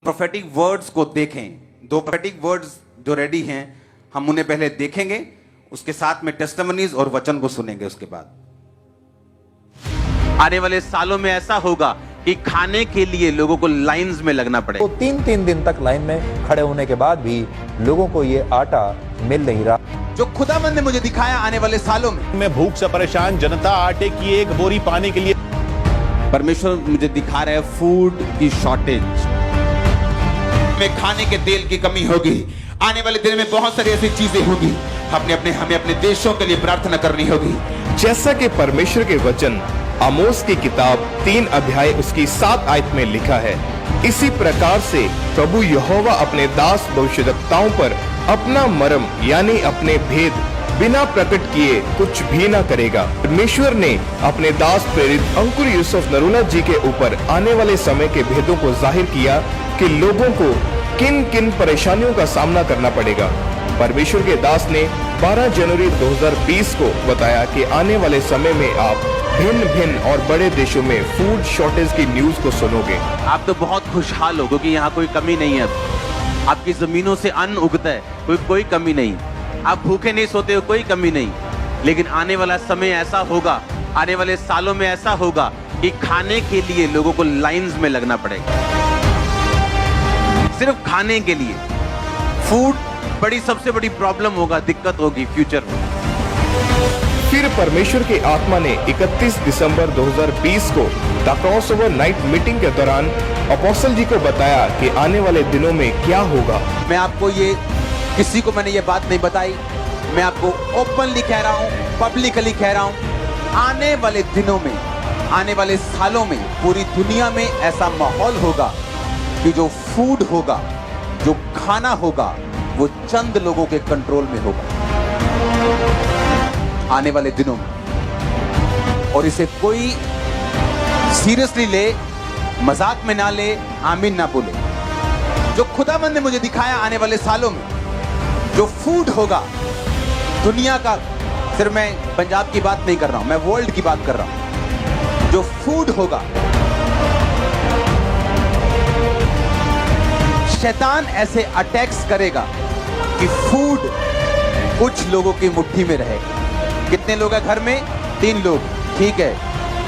Prophetic words को देखें। दो प्रोफेटिक वर्ड्स जो रेडी हैं, हम उन्हें पहले देखेंगे, उसके साथ में टेस्टिमनीज और वचन को सुनेंगे। उसके बाद आने वाले सालों में ऐसा होगा कि खाने के लिए लोगों को लाइंस में लगना पड़ेगा। तो 3-3 दिन तक लाइन में खड़े होने के बाद भी लोगों को ये आटा मिल नहीं रहा। जो खुदावंद ने मुझे दिखाया आने वाले सालों में भूख से परेशान जनता आटे की एक बोरी पाने के लिए, परमेश्वर मुझे दिखा रहा है फूड की शॉर्टेज में, खाने के तेल की कमी होगी। आने वाले दिन में बहुत सारी ऐसी चीजें होगी। हमें अपने देशों के लिए प्रार्थना करनी होगी। जैसा कि परमेश्वर के वचन आमोस की किताब 3 अध्याय उसकी 7 आयत में लिखा है, इसी प्रकार से प्रभु यहोवा अपने दास भविष्यद्वक्ताओं पर अपना मर्म यानी अपने भेद बिना प्रकट किए कुछ भी ना करेगा। परमेश्वर ने अपने दास प्रेरित अंकुर यूसुफ नरूला जी के ऊपर आने वाले समय के भेदों को जाहिर किया कि लोगों को किन किन परेशानियों का सामना करना पड़ेगा। परमेश्वर के दास ने 12 जनवरी 2020 को बताया कि आने वाले समय में आप भिन्न भिन्न और बड़े देशों में फूड शॉर्टेज की न्यूज को सुनोगे। आप तो बहुत खुशहाल हो क्योंकि यहाँ कोई कमी नहीं है। आपकी जमीनों से अन्न उगता है, कोई कमी नहीं। आप भूखे नहीं सोते हो, कोई कमी नहीं। लेकिन आने वाला समय ऐसा होगा, आने वाले सालों में ऐसा होगा कि खाने के लिए लोगों को लाइंस में लगना पड़ेगा, सिर्फ खाने के लिए। फूड सबसे बड़ी प्रॉब्लम होगा, दिक्कत होगी फ्यूचर में। फिर परमेश्वर की आत्मा ने 31 दिसंबर 2020 को द क्रॉसओवर नाइट मीटिंग के दौरान अपोस्टल जी को बताया कि आने वाले दिनों में क्या होगा। मैं आपको किसी को मैंने ये बात नहीं बताई, मैं आपको ओपनली कह रहा हूँ, पब्लिकली कह रहा हूँ। आने वाले दिनों में, आने वाले सालों में पूरी दुनिया में ऐसा माहौल होगा कि जो फूड होगा, जो खाना होगा, वो चंद लोगों के कंट्रोल में होगा आने वाले दिनों में। और इसे कोई सीरियसली ले, मजाक में ना ले, आमीन ना बोले। जो खुदावंद ने मुझे दिखाया आने वाले सालों में जो फूड होगा दुनिया का, सिर्फ मैं पंजाब की बात नहीं कर रहा हूं, मैं वर्ल्ड की बात कर रहा हूं। जो फूड होगा, शैतान ऐसे अटैक्स करेगा कि फूड कुछ लोगों की मुट्ठी में रहेगा। कितने लोग हैं घर में? 3 लोग, ठीक है।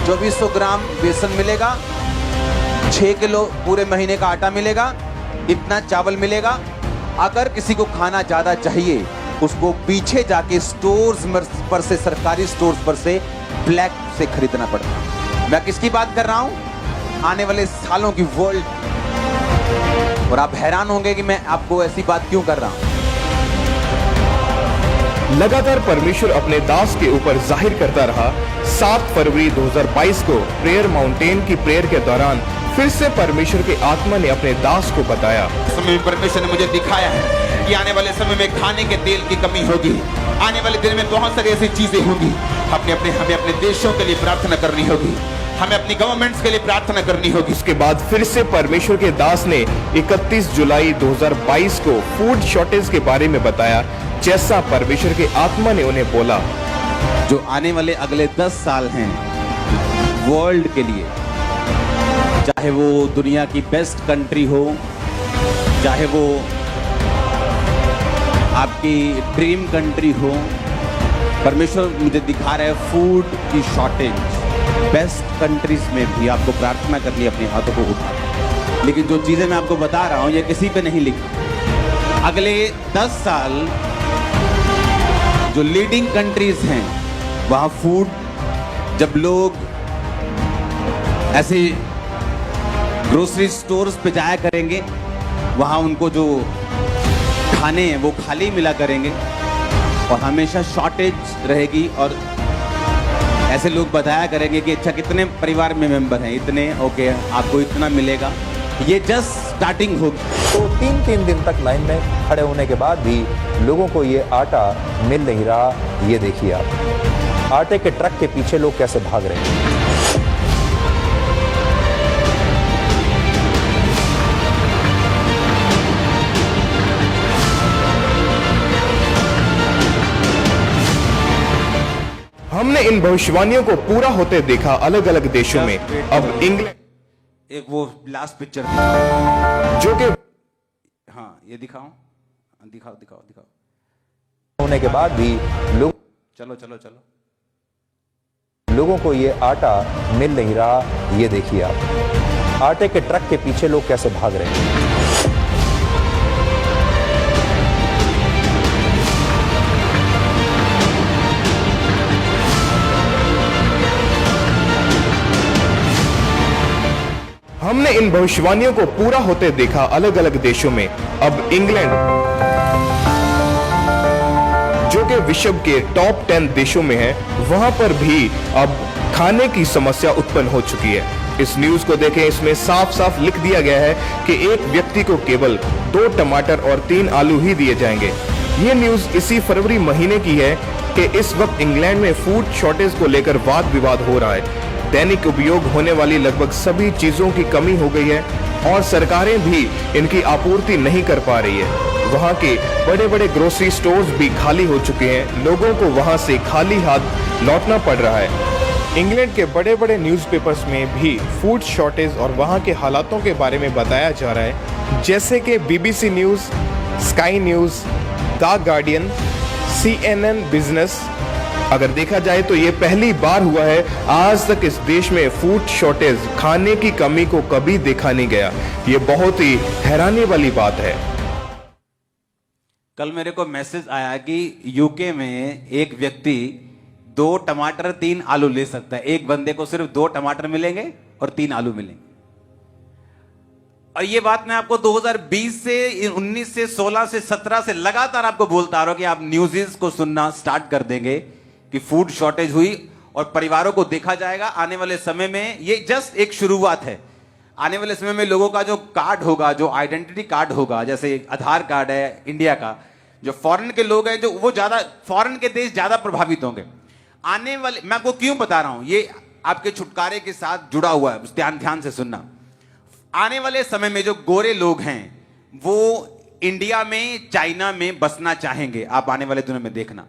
2400 ग्राम बेसन मिलेगा, 6 किलो पूरे महीने का आटा मिलेगा, इतना चावल मिलेगा। अगर किसी को खाना ज्यादा चाहिए, उसको पीछे जाके स्टोर्स पर से, सरकारी स्टोर्स पर से ब्लैक से खरीदना पड़ता है। मैं किसकी बात कर रहा हूं? आने वाले सालों की वर्ल्ड। और आप हैरान होंगे कि मैं आपको ऐसी बात क्यों कर रहा हूं। लगातार परमेश्वर अपने दास के ऊपर जाहिर करता रहा। 7 फरवरी 2022 को प्रेयर माउंटेन की प्रेयर के दौरान फिर से परमेश्वर की आत्मा ने अपने दास को बताया, समय परमेश्वर ने मुझे दिखाया है कि आने वाले समय में खाने के तेल की कमी होगी। आने वाले दिन में बहुत सारी ऐसी चीजें होंगी। हमें अपने देशों के लिए प्रार्थना करनी होगी, हमें अपनी गवर्नमेंट्स के लिए प्रार्थना करनी होगी। उसके बाद फिर से परमेश्वर के दास ने 31 जुलाई 2022 को फूड शॉर्टेज के बारे में बताया, जैसा परमेश्वर के आत्मा ने उन्हें बोला। जो आने वाले अगले 10 साल हैं वर्ल्ड के लिए, चाहे वो दुनिया की बेस्ट कंट्री हो, चाहे वो आपकी ड्रीम कंट्री हो, परमेश्वर मुझे दिखा रहा है फूड की शॉर्टेज। बेस्ट कंट्रीज में भी आपको प्रार्थना करनी है, अपने हाथों को उठा। लेकिन जो चीजें मैं आपको बता रहा हूं, ये किसी पे नहीं लिखा। अगले 10 साल जो लीडिंग कंट्रीज हैं, वहां फूड, जब लोग ऐसे ग्रोसरी स्टोर्स पे जाया करेंगे, वहां उनको जो खाने हैं वो खाली मिला करेंगे और हमेशा शॉर्टेज रहेगी। और ऐसे लोग बताया करेंगे कि अच्छा कितने परिवार में मेंबर हैं, इतने, ओके आपको इतना मिलेगा। ये जस्ट स्टार्टिंग होगी। तो 3-3 दिन तक लाइन में खड़े होने के बाद भी लोगों को ये आटा मिल नहीं रहा। ये देखिए आप, आटे के ट्रक के पीछे लोग कैसे भाग रहे हैं। हमने इन भविष्यवाणियों को पूरा होते देखा अलग अलग देशों में। अब इंग्लैंड एक वो लास्ट पिक्चर जो कि हाँ ये दिखाओ दिखाओ दिखाओ दिखाओ होने के बाद भी चलो चलो चलो लोगों को ये आटा मिल नहीं रहा। ये देखिए आप, आटे के ट्रक के पीछे लोग कैसे भाग रहे हैं। हमने इन भविष्यवाणियों को पूरा होते देखा अलग अलग देशों में। अब इंग्लैंड, जो कि विश्व के टॉप 10 देशों में है, वहां पर भी अब खाने की समस्या उत्पन्न हो चुकी है। इस न्यूज को देखें, इसमें साफ साफ लिख दिया गया है कि एक व्यक्ति को केवल 2 टमाटर और 3 आलू ही दिए जाएंगे। ये न्यूज इसी फरवरी महीने की है कि इस वक्त इंग्लैंड में फूड शॉर्टेज को लेकर वाद विवाद हो रहा है। दैनिक उपयोग होने वाली लगभग सभी चीजों की कमी हो गई है और सरकारें भी इनकी आपूर्ति नहीं कर पा रही है। वहां के बड़े बड़े ग्रोसरी स्टोर्स भी खाली हो चुके हैं। लोगों को वहां से खाली हाथ लौटना पड़ रहा है। इंग्लैंड के बड़े बड़े न्यूज़पेपर्स में भी फूड शॉर्टेज और वहां के हालातों के बारे में बताया जा रहा है, जैसे कि BBC news, sky news, the guardian, CNN business. अगर देखा जाए तो ये पहली बार हुआ है, आज तक इस देश में फूड शॉर्टेज, खाने की कमी को कभी देखा नहीं गया। ये बहुत ही हैरानी वाली बात है। कल मेरे को मैसेज आया कि यूके में एक व्यक्ति 2 टमाटर 3 आलू ले सकता है। एक बंदे को सिर्फ 2 टमाटर मिलेंगे और 3 आलू मिलेंगे। और ये बात मैं आपको 2020 से 19 से 16 से 17 से लगातार आपको बोलता आ रहा हूं कि आप न्यूज़ को सुनना स्टार्ट कर देंगे कि फूड शॉर्टेज हुई और परिवारों को देखा जाएगा। आने वाले समय में ये जस्ट एक शुरुआत है। आने वाले समय में लोगों का जो कार्ड होगा, जो आइडेंटिटी कार्ड होगा, जैसे आधार कार्ड है इंडिया का, जो फॉरेन के लोग हैं, जो वो ज्यादा फॉरेन के देश ज्यादा प्रभावित होंगे। आने वाले, मैं आपको क्यों बता रहा हूं, ये आपके छुटकारे के साथ जुड़ा हुआ है, ध्यान से सुनना। आने वाले समय में जो गोरे लोग हैं वो इंडिया में, चाइना में बसना चाहेंगे। आप आने वाले दिनों में देखना,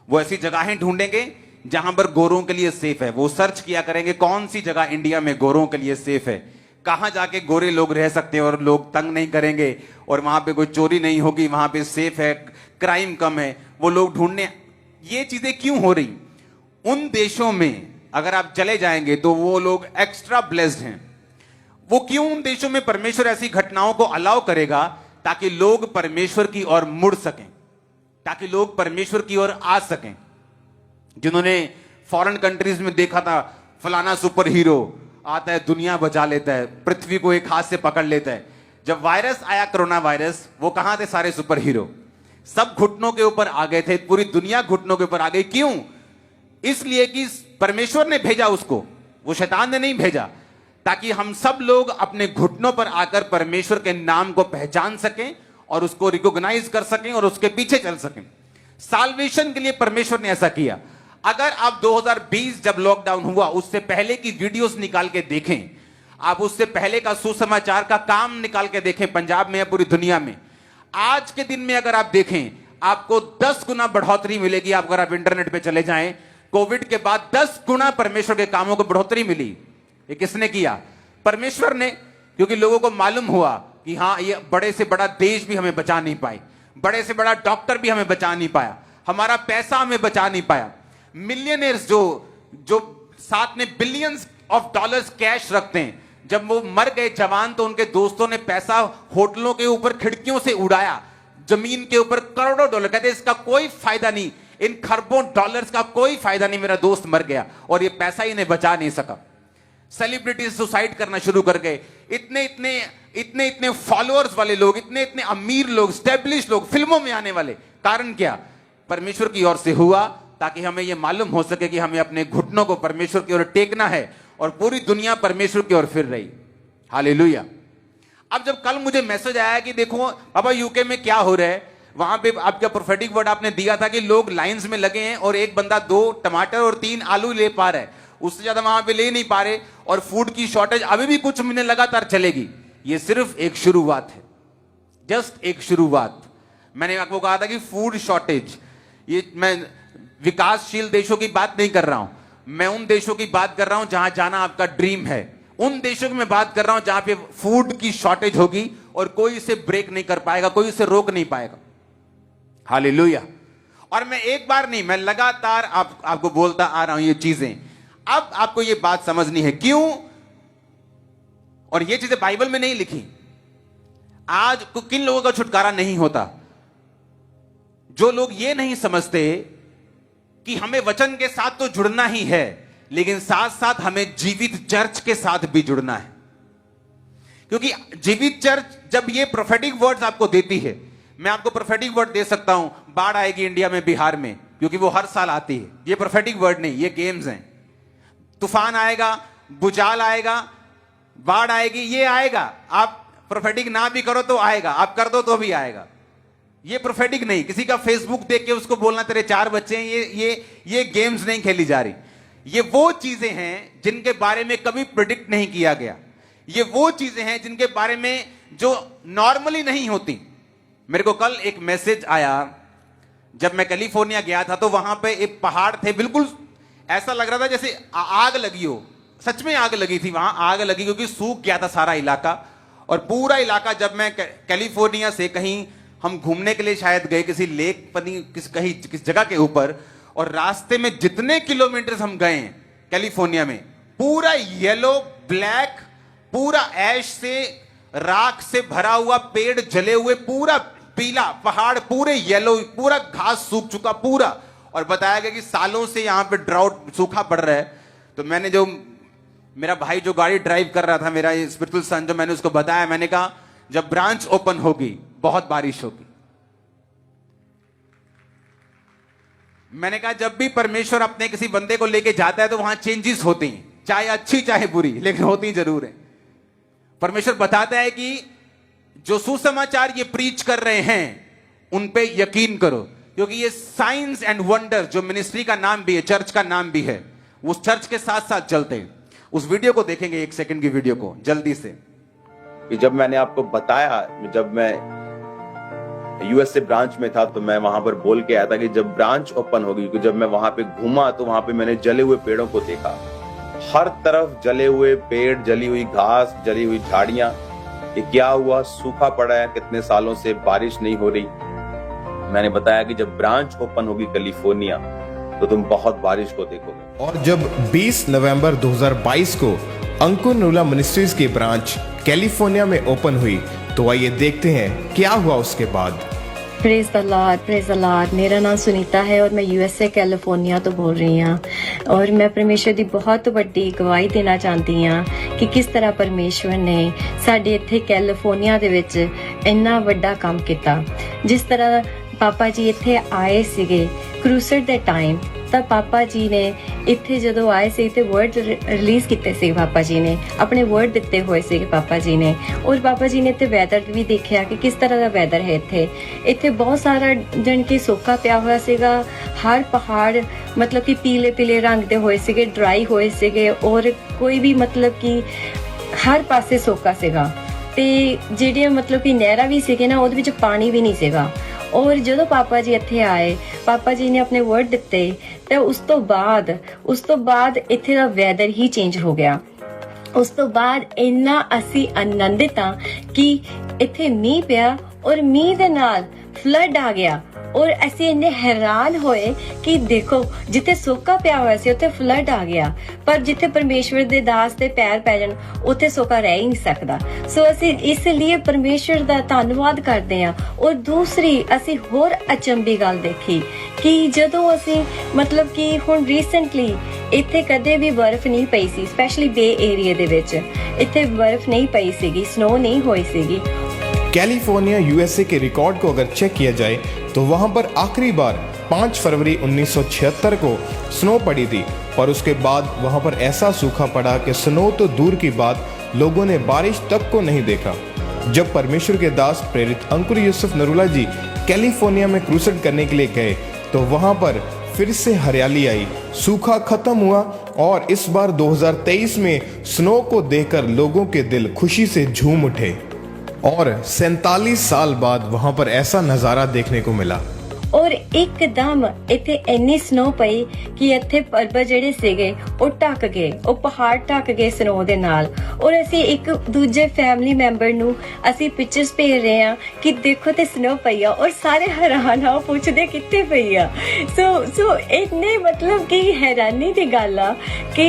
वो ऐसी जगहें ढूंढेंगे जहां पर गोरों के लिए सेफ है। वो सर्च किया करेंगे कौन सी जगह इंडिया में गोरों के लिए सेफ है, कहां जाके गोरे लोग रह सकते हैं और लोग तंग नहीं करेंगे और वहां पे कोई चोरी नहीं होगी, वहां पे सेफ है, क्राइम कम है। वो लोग ढूंढने, ये चीजें क्यों हो रही? उन देशों में अगर आप चले जाएंगे तो वो लोग एक्स्ट्रा ब्लेस्ड हैं। वो क्यों उन देशों में परमेश्वर ऐसी घटनाओं को अलाउ करेगा? ताकि लोग परमेश्वर की ओर मुड़ सकें, ताकि लोग परमेश्वर की ओर आ सकें। जिन्होंने फॉरेन कंट्रीज में देखा था, फलाना सुपर हीरो आता है, दुनिया बचा लेता है, पृथ्वी को एक हाथ से पकड़ लेता है। जब वायरस आया, कोरोना वायरस, वो कहां थे सारे सुपर हीरो? सब घुटनों के ऊपर आ गए थे, पूरी दुनिया घुटनों के ऊपर आ गई। क्यों? इसलिए कि परमेश्वर ने भेजा उसको, वो शैतान ने नहीं भेजा, ताकि हम सब लोग अपने घुटनों पर आकर परमेश्वर के नाम को पहचान सकें और उसको रिकॉग्नाइज कर सकें और उसके पीछे चल सकें। साल्वेशन के लिए परमेश्वर ने ऐसा किया। अगर आप 2020 जब लॉकडाउन हुआ उससे पहले की वीडियोस निकाल के देखें, आप उससे पहले का सुसमाचार का काम निकाल के देखें, पंजाब में या पूरी दुनिया में, आज के दिन में अगर आप देखें, आपको 10 गुना बढ़ोतरी मिलेगी। आप अगर आप इंटरनेट पे चले जाएं, कोविड के बाद 10 गुना परमेश्वर के कामों को बढ़ोतरी मिली। ये किसने किया? परमेश्वर ने। क्योंकि लोगों को मालूम हुआ कि हाँ, ये बड़े से बड़ा देश भी हमें बचा नहीं पाए, बड़े से बड़ा डॉक्टर भी हमें बचा नहीं पाया, हमारा पैसा हमें बचा नहीं पाया। मिलियनर्स जो साथ में बिलियंस ऑफ डॉलर्स कैश रखते हैं, जब वो मर गए जवान, तो उनके दोस्तों ने पैसा होटलों के ऊपर खिड़कियों से उड़ाया, जमीन के ऊपर करोड़ों डॉलर। कहते इसका कोई फायदा नहीं, इन खरबों डॉलर्स का कोई फायदा नहीं, मेरा दोस्त मर गया और ये पैसा इन्हें बचा नहीं सका। सेलिब्रिटीज सुसाइड करना शुरू कर गए। इतने फॉलोअर्स वाले लोग, इतने अमीर लोग, स्टैब्लिश लोग, फिल्मों में आने वाले। कारण क्या? परमेश्वर की ओर से हुआ, ताकि हमें यह मालूम हो सके कि हमें अपने घुटनों को परमेश्वर की ओर टेकना है और पूरी दुनिया परमेश्वर की ओर फिर रही। हालेलुया। अब जब कल मुझे मैसेज आया कि देखो बाबा यूके में क्या हो रहा है, वहां पे आपका प्रोफेटिक वर्ड आपने दिया था कि लोग लाइंस में लगे हैं और एक बंदा 2 टमाटर और 3 आलू ले पा रहा है, उससे ज्यादा वहां पे ले नहीं पा रहे, और फूड की शॉर्टेज अभी भी कुछ महीने लगातार चलेगी। ये सिर्फ एक शुरुआत है, जस्ट एक शुरुआत। मैंने आपको कहा था कि फूड शॉर्टेज, ये मैं विकासशील देशों की बात नहीं कर रहा हूं, मैं उन देशों की बात कर रहा हूं जहां जाना आपका ड्रीम है। उन देशों की मैं बात कर रहा हूं जहां पे फूड की शॉर्टेज होगी और कोई इसे ब्रेक नहीं कर पाएगा, कोई इसे रोक नहीं पाएगा। हालेलुया। और मैं एक बार नहीं, मैं लगातार आपको बोलता आ रहा हूं ये चीजें। अब आपको ये बात समझनी है क्यों, और ये चीजें बाइबल में नहीं लिखी। आज किन लोगों का छुटकारा नहीं होता? जो लोग ये नहीं समझते कि हमें वचन के साथ तो जुड़ना ही है, लेकिन साथ साथ हमें जीवित चर्च के साथ भी जुड़ना है। क्योंकि जीवित चर्च जब ये प्रोफेटिक वर्ड्स आपको देती है, मैं आपको प्रोफेटिक वर्ड दे सकता हूं, बाढ़ आएगी इंडिया में, बिहार में, क्योंकि वो हर साल आती है। ये प्रोफेटिक वर्ड नहीं, ये गेम्स हैं। तूफान आएगा, भूचाल आएगा, बाढ़ आएगी, ये आएगा। आप प्रोफेटिक ना भी करो तो आएगा, आप कर दो तो भी आएगा। ये प्रोफेटिक नहीं, किसी का फेसबुक देख के उसको बोलना तेरे 4 बच्चे हैं, ये गेम्स नहीं खेली जा रही। ये वो चीजें हैं जिनके बारे में कभी प्रेडिक्ट नहीं किया गया। ये वो चीजें हैं जिनके बारे में जो नॉर्मली नहीं होती। मेरे को कल एक मैसेज आया, जब मैं कैलिफोर्निया गया था तो वहां पे एक पहाड़ थे, बिल्कुल ऐसा लग रहा था जैसे आग लगी हो। सच में आग लगी थी, वहां आग लगी क्योंकि सूख गया था सारा इलाका। और पूरा इलाका, जब मैं कैलिफोर्निया से कहीं हम घूमने के लिए शायद गए किसी लेक पर, किस जगह के ऊपर, और रास्ते में जितने किलोमीटर हम गए कैलिफोर्निया में, पूरा येलो ब्लैक, पूरा ऐश से, राख से भरा हुआ, पेड़ जले हुए, पूरा पीला पहाड़, पूरे येलो, पूरा घास सूख चुका पूरा। और बताया गया कि सालों से यहां पे ड्राउट, सूखा पड़ रहा है। तो मैंने जो, मेरा भाई जो गाड़ी ड्राइव कर रहा था, मेरा स्पिरिचुअल सन, जो मैंने उसको बताया, मैंने कहा जब ब्रांच ओपन होगी बहुत बारिश होगी। मैंने कहा जब भी परमेश्वर अपने किसी बंदे को लेके जाता है तो वहां चेंजेस होती हैं, चाहे अच्छी चाहे बुरी, लेकिन होती जरूर है। परमेश्वर बताता है कि जो सुसमाचार ये प्रीच कर रहे हैं उन पे यकीन करो, क्योंकि ये साइंस एंड वंडर, जो मिनिस्ट्री का नाम भी है, चर्च का नाम भी है, उस चर्च के साथ साथ चलते हैं। उस वीडियो को देखेंगे, 1 सेकंड की वीडियो को जल्दी से। कि जब मैंने आपको बताया, जब मैं यूएस से ब्रांच में था तो मैं वहां पर बोल के आया था कि जब ब्रांच ओपन होगी, क्योंकि जब मैं वहां पे घूमा तो वहां पे मैंने जले हुए पेड़ों को देखा। हर तरफ जले हुए पेड़, जली हुई घास, जली हुई झाड़ियां। ये क्या हुआ? सूखा पड़ा है, कितने सालों से बारिश नहीं हो रही। मैंने बताया कि जब ब्रांच ओपन होगी कैलिफोर्निया तो तुम बहुत बारिश को देखोगे। और जब 20 नवंबर 2022 को अंकुर नूला मिनिस्ट्रीज की ब्रांच कैलिफोर्निया में ओपन हुई, तो आइए देखते हैं क्या हुआ उसके बाद। Praise the Lord. मेरा नाम सुनीता है और मैं यूएसए कैलिफोर्निया तो बोल रही हाँ। और मैं परमेश्वर ਦੀ बहुत ਵੱਡੀ ਗਵਾਹੀ ਦੇਣਾ ਚਾਹੁੰਦੀ ਹਾਂ ਕਿ ਕਿਸ ਤਰ੍ਹਾਂ ਪਰਮੇਸ਼ਵਰ ਨੇ ਸਾਡੇ ਇੱਥੇ ਕੈਲੀਫੋਰਨੀਆ ਦੇ ਵਿੱਚ ਇੰਨਾ ਵੱਡਾ ਕੰਮ ਕੀਤਾ। ਜਿਸ ਤਰ੍ਹਾਂ ਪਾਪਾ ਜੀ ਇੱਥੇ ਆਏ ਸੀਗੇ ਕਰੂਸਡ ਦੇ ਟਾਈਮ, ਤਾਂ ਪਾਪਾ ਜੀ ਨੇ ਇੱਥੇ ਜਦੋਂ ਆਏ ਸੀ ਤੇ ਵਰਡ ਰਿਲੀਜ਼ ਕੀਤੇ ਸੀ। ਪਾਪਾ ਜੀ ਨੇ ਆਪਣੇ ਵਰਡ ਦਿੱਤੇ ਹੋਏ ਸੀਗੇ ਪਾਪਾ ਜੀ ਨੇ। ਔਰ ਪਾਪਾ ਜੀ ਨੇ ਤੇ ਵੈਦਰ ਵੀ ਦੇਖਿਆ ਕਿ ਕਿਸ ਤਰ੍ਹਾਂ ਦਾ ਵੈਦਰ ਹੈ ਇੱਥੇ ਬਹੁਤ ਸਾਰਾ ਜਣ ਕਿ ਸੋਕਾ ਪਿਆ ਹੋਇਆ ਸੀਗਾ। ਹਰ ਪਹਾੜ ਮਤਲਬ ਕਿ ਪੀਲੇ ਪੀਲੇ ਰੰਗ ਦੇ ਹੋਏ ਸੀਗੇ, ਡਰਾਈ ਹੋਏ ਸੀਗੇ, ਔਰ ਕੋਈ ਵੀ ਮਤਲਬ ਕਿ ਹਰ ਪਾਸੇ ਸੋਕਾ ਸੀਗਾ। ਤੇ ਜਿਹੜੀਆਂ ਮਤਲਬ ਕਿ ਨਹਿਰਾਂ ਵੀ ਸੀਗੇ ਨਾ, ਉਹਦੇ ਵਿੱਚ ਪਾਣੀ ਵੀ ਨਹੀਂ ਸੀਗਾ। ਔਰ ਜਦੋਂ ਪਾਪਾ ਜੀ ਇੱਥੇ ਆਏ, ਪਾਪਾ ਜੀ ਨੇ ਆਪਣੇ ਵਰਡ ਦਿੱਤੇ, ਤੇ ਉਸ ਤੋਂ ਬਾਅਦ ਇੱਥੇ ਦਾ ਵੈਦਰ ਹੀ ਚੇਂਜ ਹੋ ਗਿਆ। ਉਸ ਤੋਂ ਬਾਅਦ ਇੰਨਾ ਅਸੀਂ ਆਨੰਦਿਤ ਹਾਂ ਕਿ ਇੱਥੇ ਮੀਂਹ ਪਿਆ ਔਰ ਮੀਂਹ ਦੇ ਨਾਲ ਫਲੱਡ ਆ ਗਿਆ। ਔਰ ਅਸੀਂ ਇੰਨੇ ਹੈਰਾਨ ਹੋਏ ਕਿ ਦੇਖੋ ਜਿੱਥੇ ਸੋਕਾ ਪਿਆ ਹੋਇਆ ਸੀ ਉੱਥੇ ਫਲੱਡ ਆ ਗਿਆ, ਪਰ ਜਿੱਥੇ ਪਰਮੇਸ਼ਵਰ ਦੇ ਦਾਸ ਦੇ ਪੈਰ ਪੈ ਜਾਣ ਉੱਥੇ ਸੋਕਾ ਰਹਿ ਹੀ ਨਹੀਂ ਸਕਦਾ। ਸੋ ਅਸੀਂ ਇਸ ਲਈ ਪਰਮੇਸ਼ਵਰ ਦਾ ਧੰਨਵਾਦ ਕਰਦੇ ਹਾਂ। ਔਰ ਦੂਸਰੀ ਅਸੀਂ ਹੋਰ ਅਚੰਭੀ ਗੱਲ ਦੇਖੀ ਕਿ ਜਦੋਂ ਅਸੀਂ ਮਤਲਬ ਕਿ ਹੁਣ ਰੀਸੈਂਟਲੀ ਇੱਥੇ ਕਦੇ ਵੀ ਬਰਫ਼ ਨਹੀਂ ਪਈ ਸੀ, ਸਪੈਸ਼ਲੀ ਬੇ ਏਰੀਆ ਦੇ ਵਿੱਚ ਇੱਥੇ ਬਰਫ਼ ਨਹੀਂ ਪਈ ਸੀਗੀ, ਸਨੋ ਨਹੀਂ ਹੋਈ ਸੀਗੀ। कैलिफोर्निया यूएसए के रिकॉर्ड को अगर चेक किया जाए तो वहां पर आखिरी बार 5 फरवरी 1976 को स्नो पड़ी थी, पर उसके बाद वहां पर ऐसा सूखा पड़ा कि स्नो तो दूर की बात, लोगों ने बारिश तक को नहीं देखा। जब परमेश्वर के दास प्रेरित अंकुर यूसुफ नरूला जी कैलिफोर्निया में क्रूसेड करने के लिए गए तो वहां पर फिर से हरियाली आई, सूखा खत्म हुआ और इस बार 2023 में स्नो को देखकर लोगों के दिल खुशी से झूम उठे। और 47 साल बाद वहां पर ऐसा नजारा देखने को मिला। ਔਰ ਇੱਕਦਮ ਇੱਥੇ ਇੰਨੀ ਸਨੋ ਪਈ ਕਿ ਇੱਥੇ ਪਰਬਤ ਜਿਹੜੇ ਸੀਗੇ ਉਹ ਢੱਕ ਗਏ, ਉਹ ਪਹਾੜ ਢੱਕ ਗਏ ਸਨੋ ਦੇ ਨਾਲ। ਔਰ ਅਸੀਂ ਇੱਕ ਦੂਜੇ ਫੈਮਿਲੀ ਮੈਂਬਰ ਨੂੰ ਅਸੀਂ ਪਿਕਚਰਸ ਭੇਜ ਰਹੇ ਹਾਂ ਕਿ ਦੇਖੋ ਤੇ ਸਨੋ ਪਈ ਆ, ਔਰ ਸਾਰੇ ਹੈਰਾਨ ਆ, ਪੁੱਛਦੇ ਕਿੱਥੇ ਪਈ ਆ। ਸੋ ਇੰਨੇ ਮਤਲਬ ਕਿ ਹੈਰਾਨੀ ਦੀ ਗੱਲ ਆ ਕਿ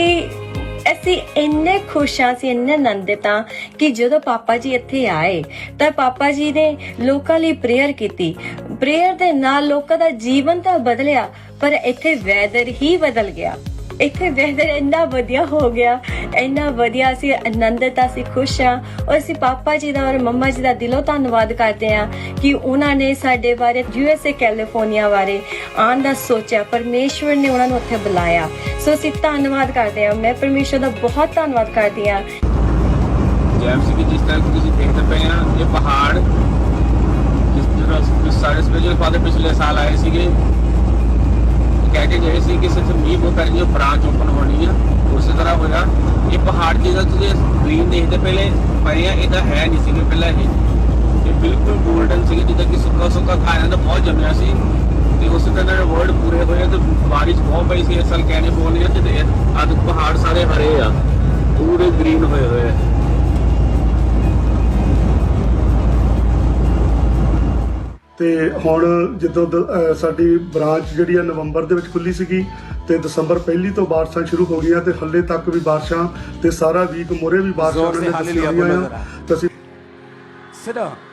ਅਸੀਂ ਇੰਨੇ ਖੁਸ਼ ਹਾਂ, ਅਸੀਂ ਇੰਨੇ ਆਨੰਦਿਤ ਹਾਂ ਕਿ ਜਦੋਂ ਪਾਪਾ ਜੀ ਇੱਥੇ ਆਏ ਤਾਂ ਪਾਪਾ ਜੀ ਨੇ ਲੋਕਾਂ ਲਈ ਪ੍ਰੇਅਰ ਕੀਤੀ। ਪ੍ਰੇਅਰ ਦੇ ਨਾਲ ਲੋਕਾਂ ਦਾ ਜੀਵਨ ਤਾਂ ਬਦਲਿਆ, ਪਰ ਇੱਥੇ ਵੈਦਰ ਹੀ ਬਦਲ ਗਿਆ। ਇੱਥੇ ਵੈਦਰ ਇੰਨਾ ਵਧੀਆ ਹੋ ਗਿਆ, ਇੰਨਾ ਵਧੀਆ, ਅਸੀਂ ਆਨੰਦਿਤ, ਅਸੀਂ ਖੁਸ਼ ਹਾਂ। ਔਰ ਅਸੀਂ ਪਾਪਾ ਜੀ ਦਾ ਔਰ ਮੰਮਾ ਜੀ ਦਾ ਦਿਲੋਂ ਧੰਨਵਾਦ ਕਰਦੇ ਹਾਂ ਕਿ ਉਹਨਾਂ ਨੇ ਸਾਡੇ ਬਾਰੇ USA ਕੈਲੀਫੋਰਨੀਆ ਬਾਰੇ ਆਉਣ ਦਾ ਸੋਚਿਆ, ਪਰਮੇਸ਼ਵਰ ਨੇ ਉਹਨਾਂ ਨੂੰ ਉੱਥੇ ਬੁਲਾਇਆ। ਸੋ ਅਸੀਂ ਧੰਨਵਾਦ ਕਰਦੇ ਹਾਂ, ਮੈਂ ਪਰਮੇਸ਼ਵਰ ਦਾ ਬਹੁਤ ਧੰਨਵਾਦ ਕਰਦੀ ਹਾਂ। ਜੈਮ ਸਿੰਘ, ਜਿਸ ਤਰ੍ਹਾਂ ਕਿ ਤੁਸੀਂ ਦੇਖਦੇ ਪਏ ਆ, ਇਹ ਪਹਾੜ ਜਿਸ ਸਾਡੇ ਸਪਿਰਚੁਅਲ ਫਾਦਰ ਪਿਛਲੇ ਸਾਲ ਆਏ ਸੀਗੇ, ਕਹਿ ਕੇ ਗਏ ਸੀ ਕਿ ਸਿਰਫ ਮੀਂਹ ਬਹੁਤ ਕਰਕੇ ਜੋ ਬ੍ਰਾਂਚ ਓਪਨ ਹੋਣੀ ਆ, ਉਸੇ ਤਰ੍ਹਾਂ ਹੋਇਆ। ਇਹ ਪਹਾੜ ਜਿਹਦਾ ਤੁਸੀਂ ਗ੍ਰੀਨ ਦੇਖਦੇ ਪਹਿਲੇ ਪਏ ਆ, ਇਹਦਾ ਹੈ ਨਹੀਂ ਸੀਗੇ ਪਹਿਲਾਂ। ਇਹ ਬਿਲਕੁਲ ਗੋਲਡਨ ਸੀਗੇ, ਜਿੱਦਾਂ ਕਿ ਸੁੱਕਾ ਸੁੱਕਾ ਖਾਇਆ ਤਾਂ ਬਹੁਤ ਜੰਮਿਆ ਸੀ, ਤੇ ਉਸ ਤਰ੍ਹਾਂ ਦੇ ਵਰਡ ਪੂਰੇ ਹੋਏ। ਤੇ ਬਾਰਿਸ਼ ਬਹੁਤ ਪਈ ਸੀ ਇਸ ਸਾਲ ਕੈਲੀਫੋਰਨੀਆ ਚ, ਤੇ ਅੱਜ ਪਹਾੜ ਸਾਰੇ ਹਰੇ ਆ, ਪੂਰੇ ਗ੍ਰੀਨ ਹੋਏ ਹੋਏ ਆ। ਤੇ ਹੁਣ ਜਦੋਂ ਸਾਡੀ ਬ੍ਰਾਂਚ ਜਿਹੜੀ ਆ ਨਵੰਬਰ ਦੇ ਵਿੱਚ ਖੁੱਲੀ ਸੀਗੀ ਤੇ ਦਸੰਬਰ ਪਹਿਲੀ ਤੋਂ ਬਾਰਿਸ਼ਾਂ ਸ਼ੁਰੂ ਹੋ ਗਈਆਂ, ਤੇ ਹੱਲੇ ਤੱਕ ਵੀ ਬਾਰਿਸ਼ਾਂ, ਤੇ ਸਾਰਾ ਵੀਕ ਮੋਰੇ ਵੀ ਬਾਰਿਸ਼ਾਂ जोर से हालेलुया बोलो जरा। ਤੇ ਅਸੀਂ Sit down.